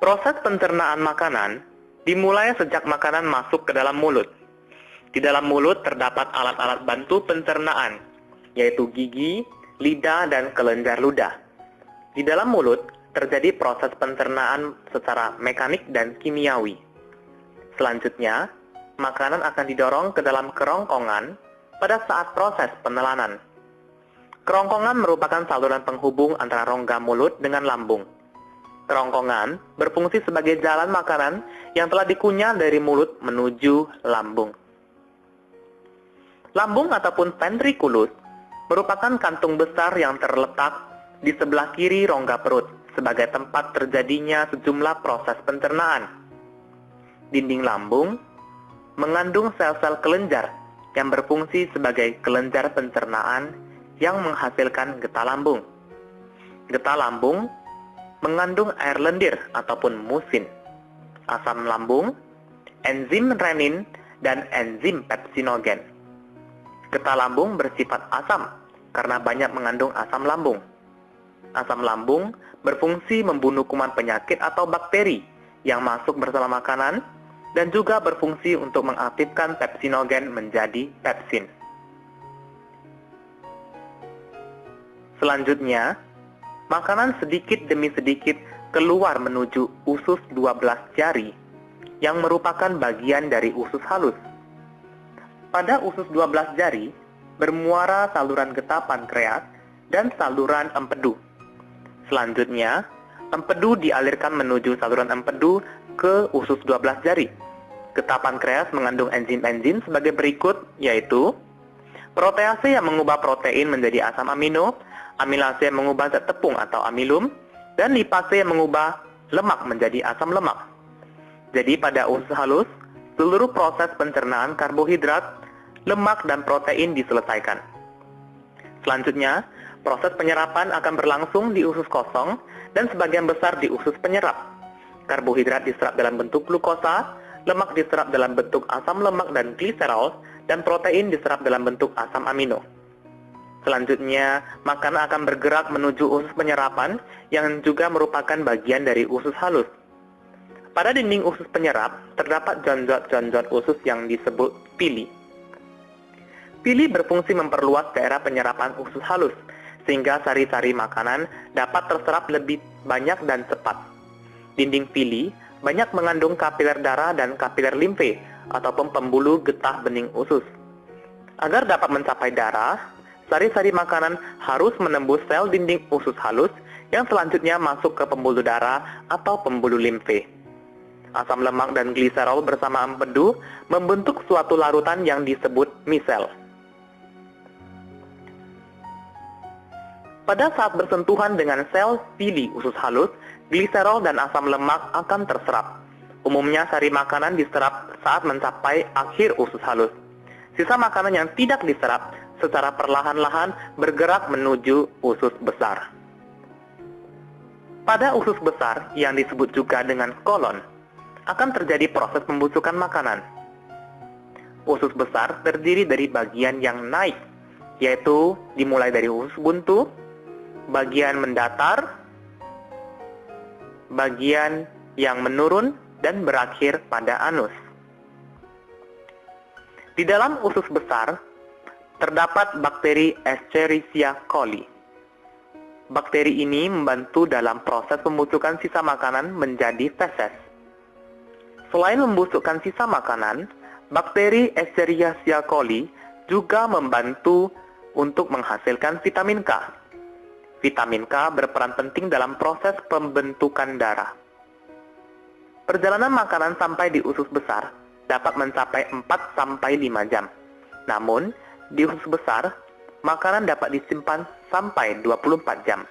Proses pencernaan makanan dimulai sejak makanan masuk ke dalam mulut. Di dalam mulut terdapat alat-alat bantu pencernaan, yaitu gigi, lidah, dan kelenjar ludah. Di dalam mulut terjadi proses pencernaan secara mekanik dan kimiawi. Selanjutnya, makanan akan didorong ke dalam kerongkongan pada saat proses penelanan. Kerongkongan merupakan saluran penghubung antara rongga mulut dengan lambung. Kerongkongan berfungsi sebagai jalan makanan yang telah dikunyah dari mulut menuju lambung. Lambung ataupun ventriculus merupakan kantung besar yang terletak di sebelah kiri rongga perut sebagai tempat terjadinya sejumlah proses pencernaan. Dinding lambung mengandung sel-sel kelenjar yang berfungsi sebagai kelenjar pencernaan yang menghasilkan getah lambung. Getah lambung mengandung air lendir ataupun musin, asam lambung, enzim renin, dan enzim pepsinogen. Getah lambung bersifat asam karena banyak mengandung asam lambung. Asam lambung berfungsi membunuh kuman penyakit atau bakteri yang masuk bersama makanan dan juga berfungsi untuk mengaktifkan pepsinogen menjadi pepsin. Selanjutnya, makanan sedikit demi sedikit keluar menuju usus 12 jari yang merupakan bagian dari usus halus. Pada usus 12 jari bermuara saluran getah pankreas dan saluran empedu. Selanjutnya, empedu dialirkan menuju saluran empedu ke usus 12 jari. Getah pankreas mengandung enzim-enzim sebagai berikut, yaitu protease yang mengubah protein menjadi asam amino, amilase yang mengubah zat tepung atau amilum, dan lipase yang mengubah lemak menjadi asam lemak. Jadi pada usus halus, seluruh proses pencernaan karbohidrat, lemak, dan protein diselesaikan. Selanjutnya, proses penyerapan akan berlangsung di usus kosong dan sebagian besar di usus penyerap. Karbohidrat diserap dalam bentuk glukosa, lemak diserap dalam bentuk asam lemak dan gliserol, dan protein diserap dalam bentuk asam amino. Selanjutnya, makanan akan bergerak menuju usus penyerapan yang juga merupakan bagian dari usus halus. Pada dinding usus penyerap, terdapat jonjot-jonjot usus yang disebut pili. Pili berfungsi memperluas daerah penyerapan usus halus, sehingga sari-sari makanan dapat terserap lebih banyak dan cepat. Dinding pili banyak mengandung kapiler darah dan kapiler limfe, ataupun pembuluh getah bening usus. Agar dapat mencapai darah, sari-sari makanan harus menembus sel dinding usus halus yang selanjutnya masuk ke pembuluh darah atau pembuluh limfe. Asam lemak dan gliserol bersama empedu membentuk suatu larutan yang disebut misel. Pada saat bersentuhan dengan sel pili usus halus, gliserol dan asam lemak akan terserap. Umumnya sari makanan diserap saat mencapai akhir usus halus. Sisa makanan yang tidak diserap secara perlahan-lahan bergerak menuju usus besar. Pada usus besar yang disebut juga dengan kolon, akan terjadi proses pembusukan makanan. Usus besar terdiri dari bagian yang naik, yaitu dimulai dari usus buntu, bagian mendatar, bagian yang menurun, dan berakhir pada anus. Di dalam usus besar, terdapat bakteri Escherichia coli. Bakteri ini membantu dalam proses pembusukan sisa makanan menjadi feses. Selain membusukkan sisa makanan, bakteri Escherichia coli juga membantu untuk menghasilkan vitamin K. Vitamin K berperan penting dalam proses pembentukan darah. Perjalanan makanan sampai di usus besar dapat mencapai 4-5 jam. Namun, di usus besar, makanan dapat disimpan sampai 24 jam.